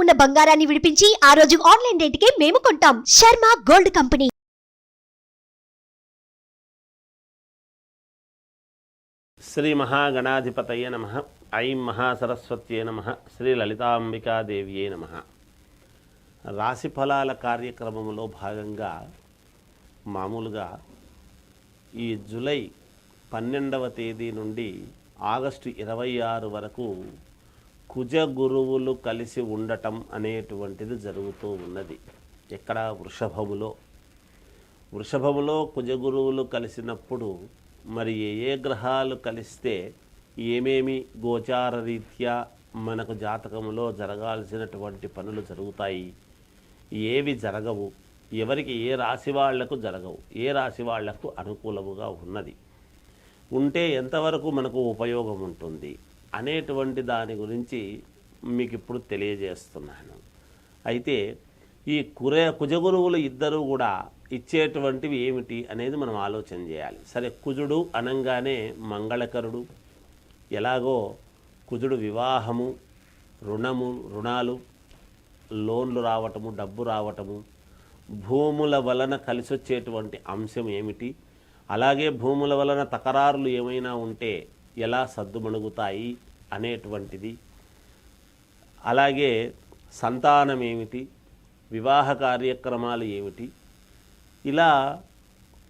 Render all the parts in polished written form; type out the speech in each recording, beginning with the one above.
ఉన్న బంగారాన్ని విడిపించి ఆ రోజు ఆన్లైన్ రేటుకే మేము కొంటాం. Sharma gold company. శ్రీ మహాగణాధిపతయే నమః. ఐం మహాసరస్వత్యే నమః. శ్రీ లలితాంబికాదేవియే నమః. రాశి ఫలాల కార్యక్రమంలో భాగంగా మామూలుగా ఈ జూలై 12వ తేదీ నుండి ఆగస్టు 26 వరకు కుజ గురువులు కలిసి ఉండటం అనేటువంటిది జరుగుతూ ఉన్నది. ఇక్కడ వృషభములో కుజ గురువులు కలిసినప్పుడు మరి ఏ గ్రహాలు కలిస్తే ఏమేమి గోచార రీత్యా మనకు జాతకములో జరగాల్సినటువంటి పనులు జరుగుతాయి, ఏవి జరగవు, ఎవరికి ఏ రాశి వాళ్లకు జరగవు, ఏ రాశి వాళ్లకు అనుకూలముగా ఉన్నది, ఉంటే ఎంతవరకు మనకు ఉపయోగం ఉంటుంది అనేటువంటి దాని గురించి మీకు ఇప్పుడు తెలియజేస్తున్నాను. అయితే ఈ కుజగురువులు ఇద్దరు కూడా ఇచ్చేటువంటివి ఏమిటి అనేది మనం ఆలోచన చేయాలి. సరే, కుజుడు అనంగానే మంగళకరుడు. ఎలాగో కుజుడు వివాహము, రుణాలు, లోన్లు రావటము, డబ్బు రావటము, భూముల వలన కలిసి వచ్చేటువంటి అంశం ఏమిటి, అలాగే భూముల వలన తకరారులు ఏమైనా ఉంటే ఎలా సద్దుమణుగుతాయి అనేటువంటిది, అలాగే సంతానం ఏమిటి, వివాహ కార్యక్రమాలు ఏమిటి, ఇలా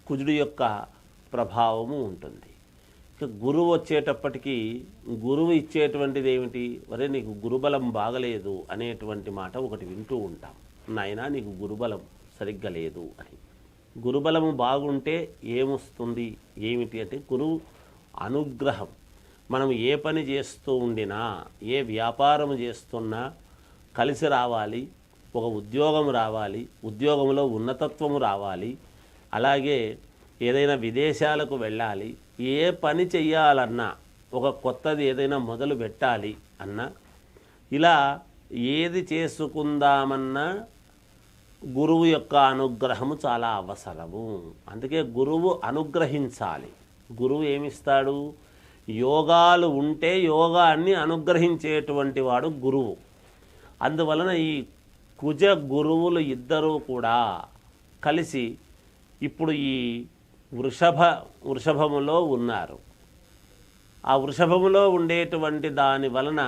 కుజుడు యొక్క ప్రభావము ఉంటుంది. ఇక గురువు వచ్చేటప్పటికీ గురువు ఇచ్చేటువంటిది ఏమిటి, వరే నీకు గురుబలం బాగలేదు అనేటువంటి మాట ఒకటి వింటూ ఉంటాం. నాయనా నీకు గురుబలం సరిగ్గా లేదు అని. గురుబలము బాగుంటే ఏమొస్తుంది ఏమిటి అంటే గురువు అనుగ్రహం. మనం ఏ పని చేస్తూ ఉండినా, ఏ వ్యాపారం చేస్తున్నా కలిసి రావాలి, ఒక ఉద్యోగం రావాలి, ఉద్యోగంలో ఉన్నతత్వము రావాలి, అలాగే ఏదైనా విదేశాలకు వెళ్ళాలి, ఏ పని చెయ్యాలన్నా, ఒక కొత్తది ఏదైనా మొదలు పెట్టాలి అన్నా, ఇలా ఏది చేసుకుందామన్నా గురువు యొక్క అనుగ్రహము చాలా అవసరము. అందుకే గురువు అనుగ్రహించాలి. గురువు ఏమిస్తాడు? యోగాలు ఉంటే యోగాన్ని అనుగ్రహించేటువంటి వాడు గురువు. అందువలన ఈ కుజ గురువులు ఇద్దరూ కూడా కలిసి ఇప్పుడు ఈ వృషభములో ఉన్నారు. ఆ వృషభములో ఉండేటువంటి దాని వలన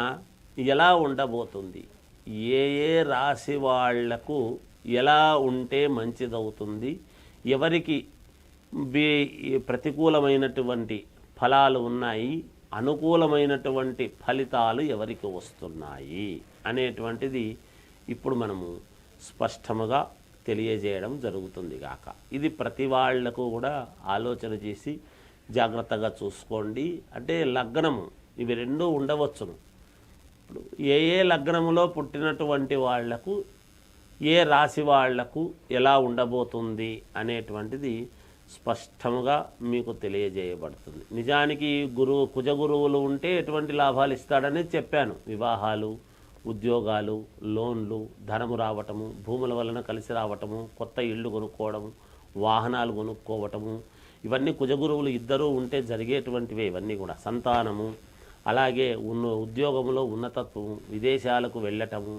ఎలా ఉండబోతుంది, ఏ రాశి వాళ్లకు ఎలా ఉంటే మంచిదవుతుంది, ఎవరికి ప్రతికూలమైనటువంటి ఫలాలు ఉన్నాయి, అనుకూలమైనటువంటి ఫలితాలు ఎవరికి వస్తున్నాయి అనేటువంటిది ఇప్పుడు మనము స్పష్టముగా తెలియజేయడం జరుగుతుంది గాక. ఇది ప్రతి వాళ్లకు కూడా ఆలోచన చేసి జాగ్రత్తగా చూసుకోండి. అంటే లగ్నము ఇవి రెండూ ఉండవచ్చును. ఇప్పుడు ఏ లగ్నములో పుట్టినటువంటి వాళ్లకు, ఏ రాశి వాళ్లకు ఎలా ఉండబోతుంది అనేటువంటిది స్పష్టముగా మీకు తెలియజేయబడుతుంది. నిజానికి కుజ గురువులు ఉంటే ఎటువంటి లాభాలు ఇస్తాడని చెప్పాను. వివాహాలు, ఉద్యోగాలు, లోన్లు, ధనము రావటము, భూముల వలన కలిసి రావటము, కొత్త ఇళ్ళు కొనుక్కోవడము, వాహనాలు కొనుక్కోవటము, ఇవన్నీ కుజగురువులు ఇద్దరూ ఉంటే జరిగేటువంటివే. ఇవన్నీ కూడా సంతానము, అలాగే ఉద్యోగంలో ఉన్నతత్వము, విదేశాలకు వెళ్ళటము,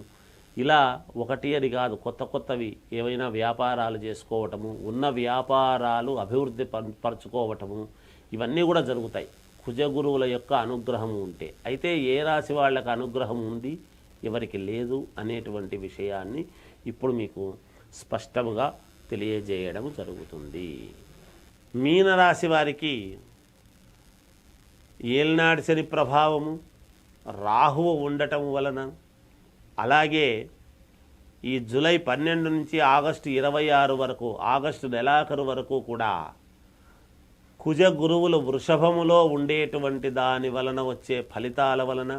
ఇలా ఒకటి అని కాదు, కొత్తవి ఏవైనా వ్యాపారాలు చేసుకోవటము, ఉన్న వ్యాపారాలు అభివృద్ధి పరచుకోవటము, ఇవన్నీ కూడా జరుగుతాయి కుజగురువుల యొక్క అనుగ్రహం ఉంటే. అయితే ఏ రాశి వాళ్ళకి అనుగ్రహం ఉంది, ఎవరికి లేదు అనేటువంటి విషయాన్ని ఇప్పుడు మీకు స్పష్టంగా తెలియజేయడం జరుగుతుంది. మీనరాశి వారికి ఏల్నాడు శని ప్రభావము, రాహువు ఉండటం వలన, అలాగే ఈ జూలై 12 నుంచి ఆగస్టు 26 వరకు, ఆగస్టు నెలాఖరు వరకు కూడా కుజ గురువులు వృషభములో ఉండేటువంటి దాని వలన వచ్చే ఫలితాల వలన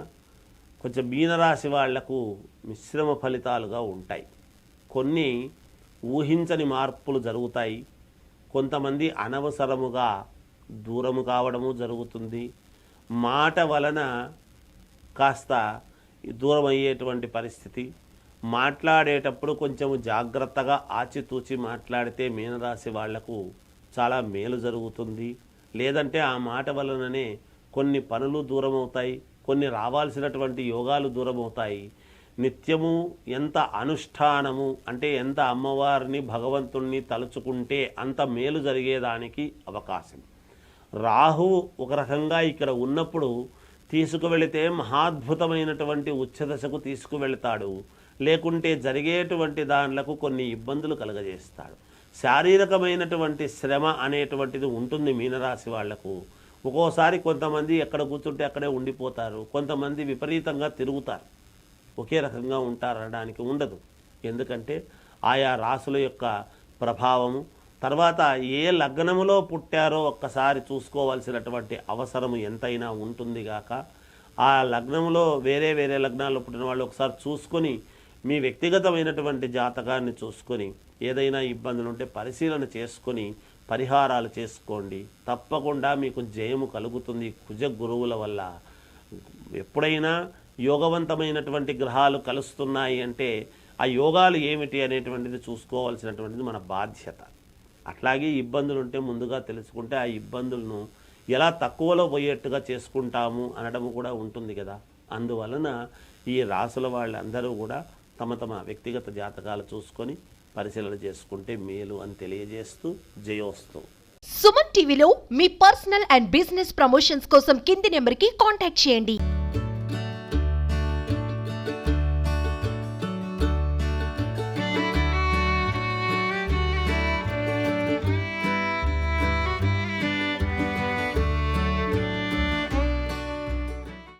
కొంచెం మీనరాశి వాళ్లకు మిశ్రమ ఫలితాలుగా ఉంటాయి. కొన్ని ఊహించని మార్పులు జరుగుతాయి. కొంతమంది అనవసరముగా దూరము కావడము జరుగుతుంది. మాట వలన కాస్త దూరం అయ్యేటువంటి పరిస్థితి. మాట్లాడేటప్పుడు కొంచెము జాగ్రత్తగా ఆచితూచి మాట్లాడితే మీనరాశి వాళ్లకు చాలా మేలు జరుగుతుంది. లేదంటే ఆ మాట వలననే కొన్ని పనులు దూరం అవుతాయి, కొన్ని రావాల్సినటువంటి యోగాలు దూరం అవుతాయి. నిత్యము ఎంత అనుష్ఠానము అంటే ఎంత అమ్మవారిని భగవంతుణ్ణి తలుచుకుంటే అంత మేలు జరిగేదానికి అవకాశం. రాహువు ఒక రకంగా ఇక్కడ ఉన్నప్పుడు తీసుకువెళితే మహాద్భుతమైనటువంటి ఉచ్చదశకు తీసుకువెళతాడు, లేకుంటే జరిగేటువంటి దానిలకు కొన్ని ఇబ్బందులు కలుగజేస్తాడు. శారీరకమైనటువంటి శ్రమ అనేటువంటిది ఉంటుంది మీనరాశి వాళ్లకు. ఒక్కోసారి కొంతమంది ఎక్కడ కూర్చుంటే అక్కడే ఉండిపోతారు, కొంతమంది విపరీతంగా తిరుగుతారు. ఒకే రకంగా ఉంటారనడానికి ఉండదు. ఎందుకంటే ఆయా రాశుల యొక్క ప్రభావము, తర్వాత ఏ లగ్నములో పుట్టారో ఒక్కసారి చూసుకోవాల్సినటువంటి అవసరం ఎంతైనా ఉంటుంది గాక ఆ లగ్నంలో వేరే వేరే లగ్నాల్లో పుట్టిన వాళ్ళు ఒకసారి చూసుకొని మీ వ్యక్తిగతమైనటువంటి జాతకాన్ని చూసుకొని ఏదైనా ఇబ్బందులు ఉంటే పరిశీలన చేసుకొని పరిహారాలు చేసుకోండి. తప్పకుండా మీకు జయము కలుగుతుంది కుజ గురువుల వల్ల. ఎప్పుడైనా యోగవంతమైనటువంటి గ్రహాలు కలుస్తున్నాయి అంటే ఆ యోగాలు ఏమిటి అనేటువంటిది చూసుకోవాల్సినటువంటిది మన బాధ్యత. అట్లాగే ఇబ్బందులు ఉంటే ముందుగా తెలుసుకుంటే ఆ ఇబ్బందులను ఎలా తక్కువలో పోయేట్టుగా చేసుకుంటాము అనడం కూడా ఉంటుంది కదా. అందువలన ఈ రాసుల వాళ్ళందరూ కూడా తమ తమ వ్యక్తిగత జాతకాలు చూసుకొని పరిశీలన చేసుకుంటే మేలు అని తెలియజేస్తూ జయోస్తు. సుమన్ టీవీలో మీ పర్సనల్ అండ్ బిజినెస్ ప్రమోషన్స్ కోసం కింది నెంబర్కి కాంటాక్ట్ చేయండి.